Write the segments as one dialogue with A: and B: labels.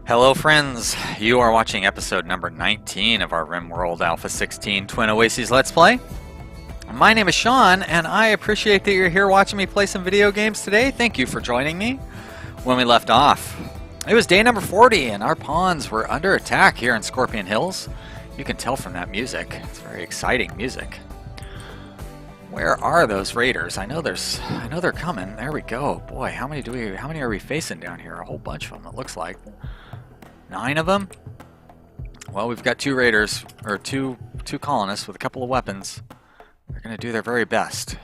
A: Hello friends, you are watching episode number 19 of our Rimworld A16 Twin Oases Let's Play. My name is Sean, and I appreciate that you're here watching me play some video games today. Thank you for joining me. When we left off, it was day number 40, and our pawns were under attack here in Scorpion Hills. You can tell from that music. It's very exciting music. Where are those raiders? I know they're coming. There we go. Boy, how many are we facing down here? A whole bunch of them, it looks like. 9 of them? Well, we've got 2 raiders, or two colonists with a couple of weapons. They're going to do their very best.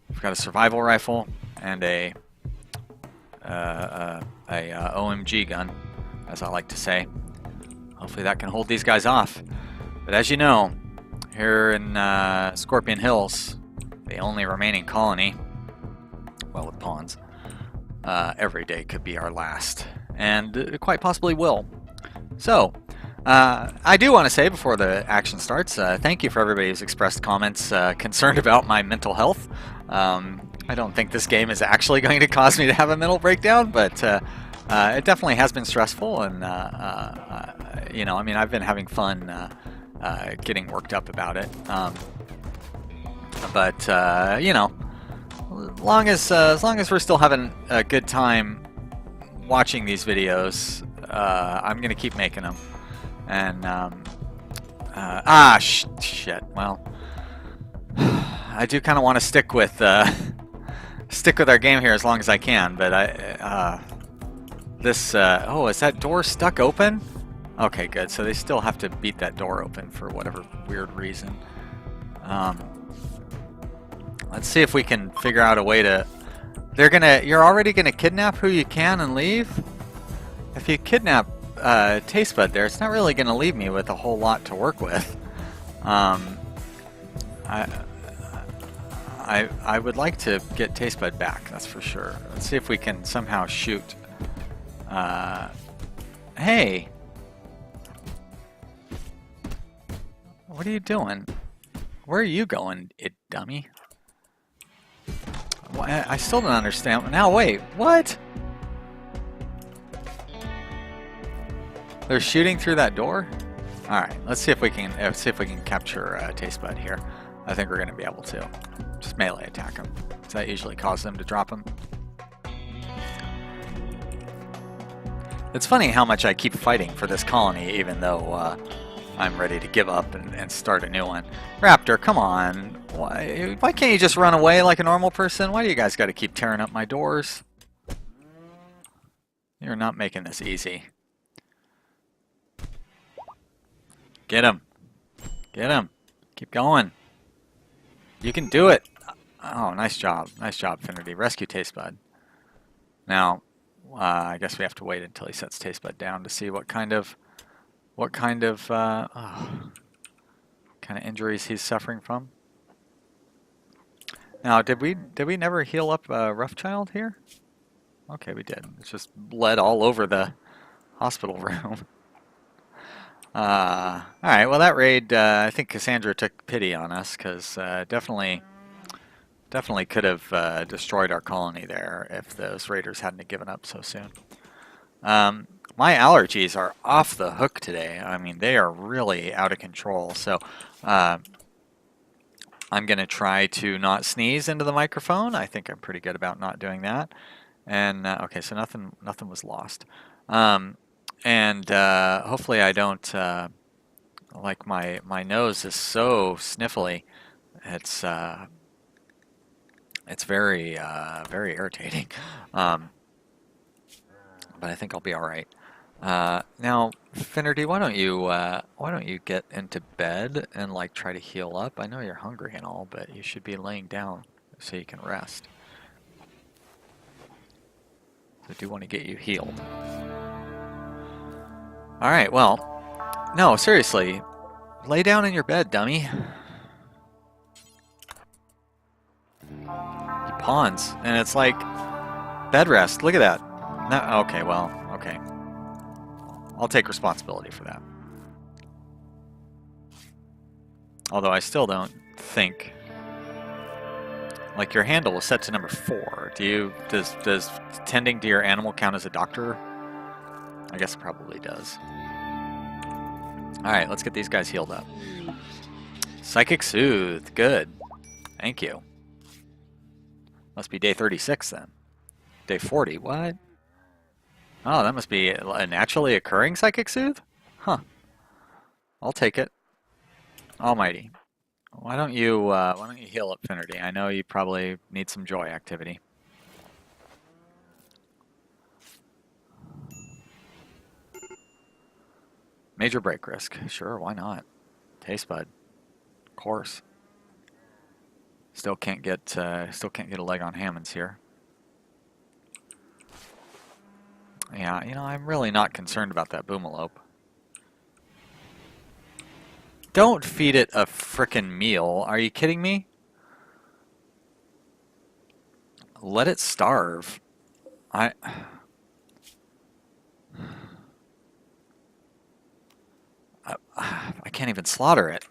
A: We've got a survival rifle and a OMG gun, as I like to say. Hopefully that can hold these guys off. But as you know, here in Scorpion Hills, the only remaining colony, well, with pawns, every day could be our last. And it quite possibly will. So, I do want to say before the action starts, thank you for everybody who's expressed comments concerned about my mental health. I don't think this game is actually going to cause me to have a mental breakdown, but it definitely has been stressful, and you know, I mean, I've been having fun getting worked up about it. But you know, as long as we're still having a good time watching these videos, I'm gonna keep making them. And shit. Well, I do kind of want to stick with our game here as long as I can. But oh, is that door stuck open? Okay, good. So they still have to beat that door open for whatever weird reason. Let's see if we can figure out a way to. You're already gonna kidnap who you can and leave? If you kidnap Taste Bud there, it's not really gonna leave me with a whole lot to work with. I would like to get Taste Bud back, that's for sure. Let's see if we can somehow shoot. Hey! What are you doing? Where are you going, dummy? I still don't understand. Now wait, what? They're shooting through that door? Alright, let's see if we can capture Taste Bud here. I think we're gonna be able to. Just melee attack him. So that usually causes them to drop him. It's funny how much I keep fighting for this colony, even though I'm ready to give up and start a new one. Raptor, come on. Why can't you just run away like a normal person? Why do you guys got to keep tearing up my doors? You're not making this easy. Get him. Get him. Keep going. You can do it. Oh, nice job. Nice job, Finnerty. Rescue Taste Bud. Now, I guess we have to wait until he sets Taste Bud down to see what kind of injuries he's suffering from. Now, did we never heal up Roughchild here? Okay, we did. It's just bled all over the hospital room. Alright, well that raid, I think Cassandra took pity on us, because definitely could have destroyed our colony there if those raiders hadn't given up so soon. My allergies are off the hook today. I mean, they are really out of control, so I'm going to try to not sneeze into the microphone. I think I'm pretty good about not doing that. And okay, so nothing was lost. Hopefully I don't like my nose is so sniffly. It's very very irritating. But I think I'll be all right. Now, Finnerty, why don't you get into bed and like try to heal up? I know you're hungry and all, but you should be laying down so you can rest. So I do want to get you healed. All right, well, no, seriously, lay down in your bed, dummy. You pawns, and it's like bed rest. Look at that. No, okay, well, okay. I'll take responsibility for that. Although I still don't think Like your handle was set to number 4. Does tending to your animal count as a doctor I guess it probably does. Alright, let's get these guys healed up. Psychic Soothe. Good. Thank you. Must be day 36 then. Day 40. What? Oh, that must be a naturally occurring Psychic Soothe? Huh. I'll take it. Almighty. Why don't you heal up Finnerty? I know you probably need some joy activity. Major break risk. Sure, why not? Taste bud. Of course. Still can't get a leg on Hammonds here. Yeah, you know, I'm really not concerned about that boomalope. Don't feed it a frickin' meal. Are you kidding me? Let it starve. I can't even slaughter it.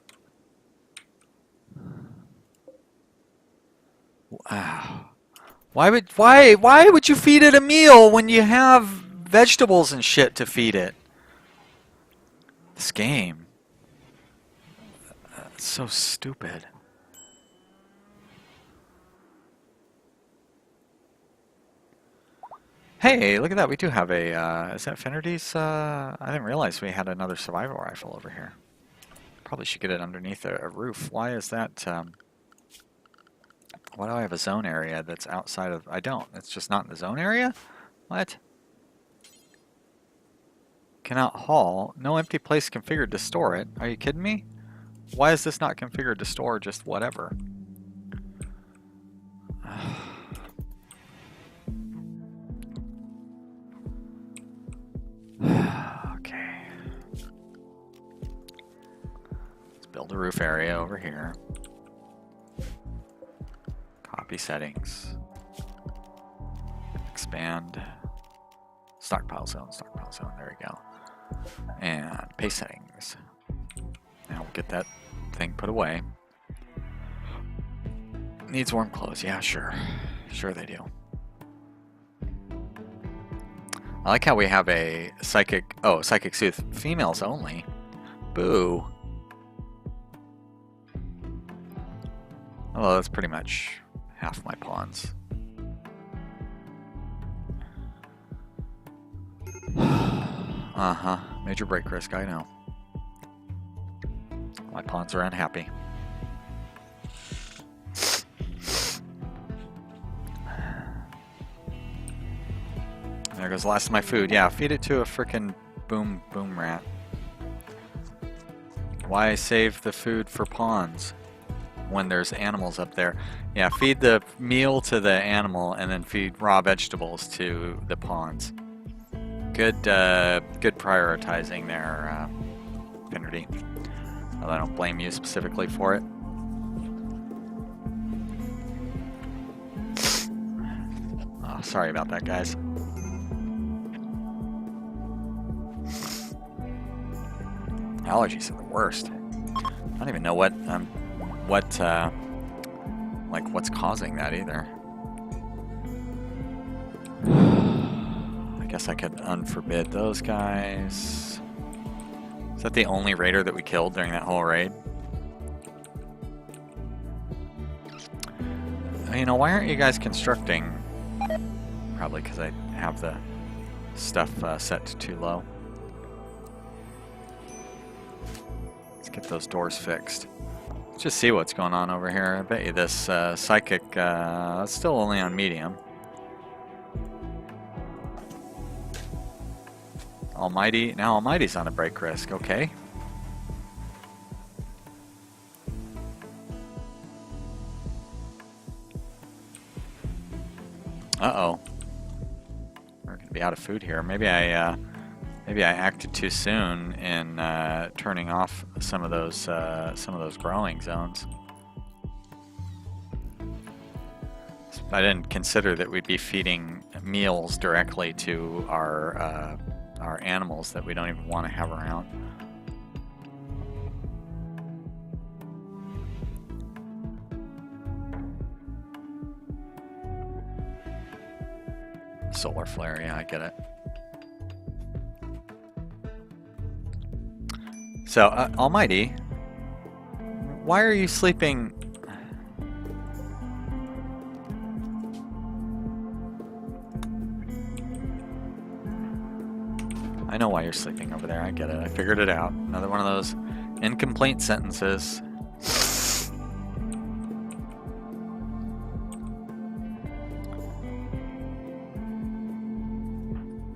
A: Wow. Why would you feed it a meal when you have vegetables and shit to feed it? This game. It's so stupid. Hey, look at that. We do have a, is that Finnerty's? I didn't realize we had another survival rifle over here. Probably should get it underneath a roof. Why is that, why do I have a zone area that's outside of, I don't. It's just not in the zone area? What? Cannot haul. No empty place configured to store it. Are you kidding me? Why is this not configured to store just whatever? Okay. Let's build a roof area over here. Copy settings. Expand. Stockpile zone, there we go. And paste settings. Now we'll get that thing put away. Needs warm clothes, yeah, sure. Sure they do. I like how we have a psychic, oh, Psychic Soothe, females only. Boo. Well, that's pretty much half my pawns. Uh-huh, major break risk, I know. My pawns are unhappy. There goes the last of my food. Yeah, feed it to a frickin' boom rat. Why save the food for pawns when there's animals up there? Yeah, feed the meal to the animal and then feed raw vegetables to the pawns. Good, good prioritizing there, Finnerty. Although I don't blame you specifically for it. Oh, sorry about that, guys. Allergies are the worst. I don't even know what's causing that either. I guess I could unforbid those guys. Is that the only raider that we killed during that whole raid? You know, why aren't you guys constructing? Probably because I have the stuff set to too low. Let's get those doors fixed. Let's just see what's going on over here. I bet you this psychic it's still only on medium. Almighty, now Almighty's on a break risk, okay. Uh-oh. We're gonna be out of food here. Maybe I acted too soon in turning off some of those growing zones. I didn't consider that we'd be feeding meals directly to our animals that we don't even want to have around. Solar flare, yeah, I get it. So, Almighty, why are you sleeping? I know why you're sleeping over there. I get it. I figured it out. Another one of those incomplete sentences.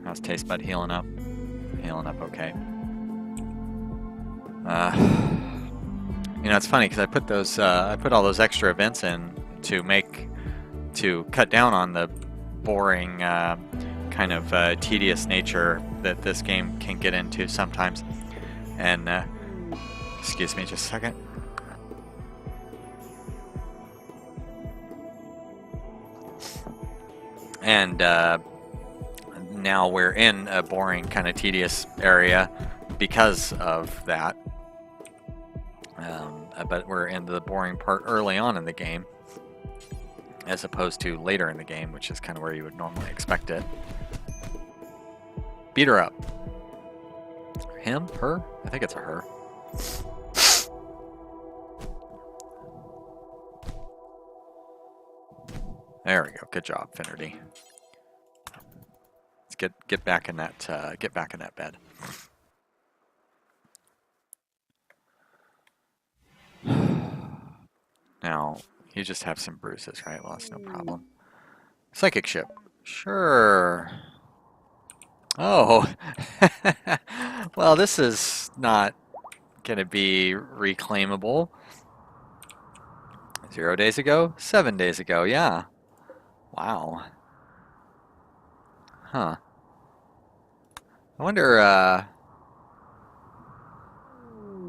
A: How's Taste Bud healing up? Healing up okay. You know, it's funny because I put all those extra events in to cut down on the boring kind of tedious nature that this game can get into sometimes. And excuse me just a second. And now we're in a boring kind of tedious area because of that. But we're in the boring part early on in the game, as opposed to later in the game, which is kind of where you would normally expect it. Beat her up. Him? Her? I think it's a her. There we go. Good job, Finnerty. Let's get back in that bed. Now, you just have some bruises, right? Well, that's no problem. Psychic ship. Sure. Oh. Well, this is not going to be reclaimable. 0 days ago? 7 days ago, yeah. Wow. Huh. I wonder,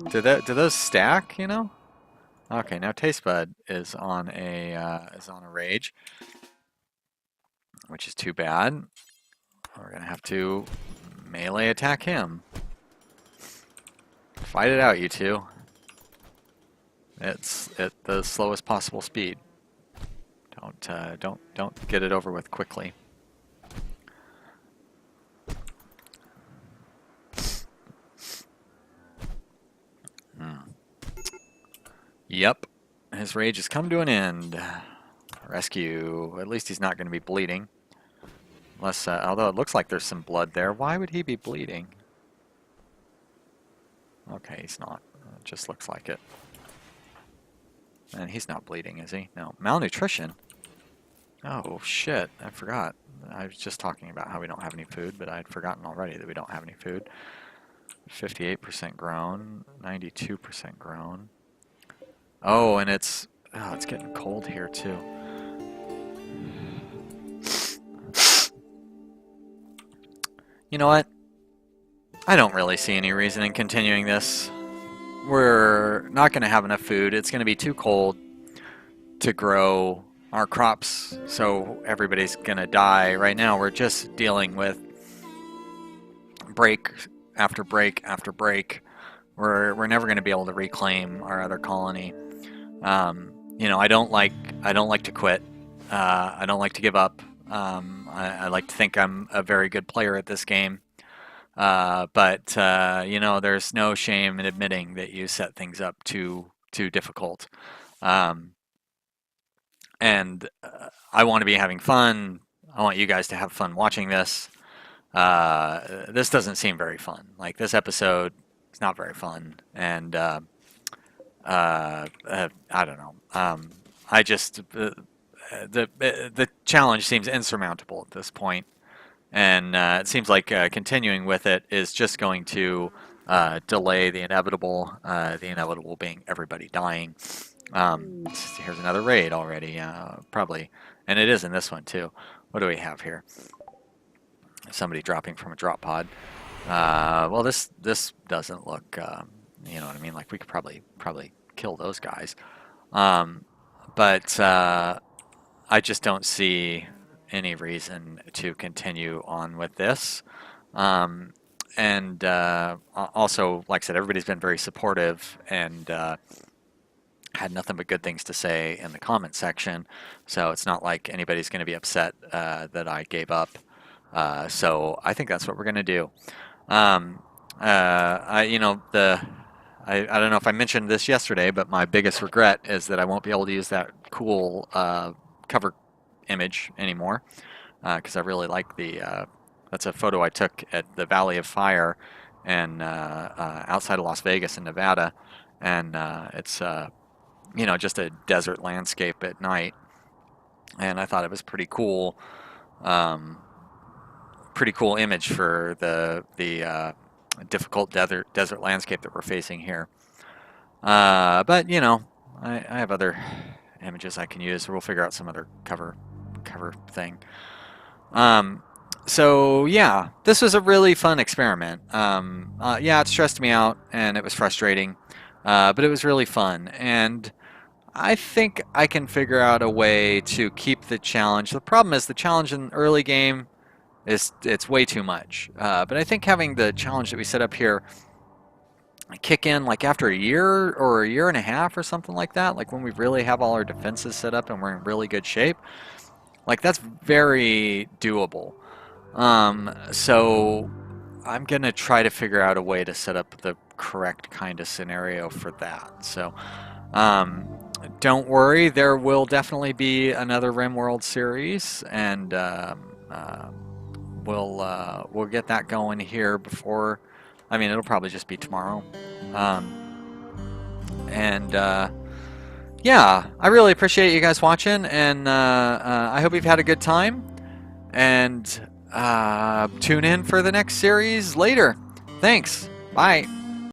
A: do those stack, you know? Okay, now Taste Bud is on a rage, which is too bad. We're gonna have to melee attack him. Fight it out, you two. It's at the slowest possible speed. Don't get it over with quickly. Yep, his rage has come to an end. Rescue. At least he's not going to be bleeding. Unless, although it looks like there's some blood there. Why would he be bleeding? Okay, he's not. It just looks like it. And he's not bleeding, is he? No. Malnutrition? Oh, shit. I forgot. I was just talking about how we don't have any food, but I'd forgotten already that we don't have any food. 58% grown. 92% grown. Oh, and it's getting cold here too. You know what? I don't really see any reason in continuing this. We're not going to have enough food. It's going to be too cold to grow our crops, so everybody's going to die. Right now, we're just dealing with break after break after break. We're never going to be able to reclaim our other colony. You know, I don't like to quit. I don't like to give up. I like to think I'm a very good player at this game. But you know, there's no shame in admitting that you set things up too difficult. And I want to be having fun. I want you guys to have fun watching this. This doesn't seem very fun. Like, this episode is not very fun. And I don't know. I just the challenge seems insurmountable at this point, and it seems like continuing with it is just going to delay the inevitable. The inevitable being everybody dying. Here's another raid already, probably, and it is in this one too. What do we have here? Somebody dropping from a drop pod. Well, this doesn't look. You know what I mean? Like, we could probably kill those guys, but I just don't see any reason to continue on with this. And also, like I said, everybody's been very supportive and had nothing but good things to say in the comment section. So it's not like anybody's going to be upset that I gave up. So I think that's what we're going to do. You know, I don't know if I mentioned this yesterday, but my biggest regret is that I won't be able to use that cool cover image anymore, because I really like the. That's a photo I took at the Valley of Fire, and outside of Las Vegas in Nevada, and it's just a desert landscape at night, and I thought it was um, pretty cool image for the difficult desert landscape that we're facing here. But I have other images I can use. We'll figure out some other cover thing. So yeah, this was a really fun experiment. Yeah, it stressed me out and it was frustrating, but it was really fun. And I think I can figure out a way to keep the challenge. The problem is the challenge in the early game it's way too much. But I think having the challenge that we set up here kick in like after a year or a year and a half or something like that, like when we really have all our defenses set up and we're in really good shape, like that's very doable. So I'm gonna try to figure out a way to set up the correct kind of scenario for that. So don't worry, there will definitely be another Rimworld series, and we'll get that going here before. I mean, it'll probably just be tomorrow. Yeah, I really appreciate you guys watching, and I hope you've had a good time. And tune in for the next series later. Thanks. Bye.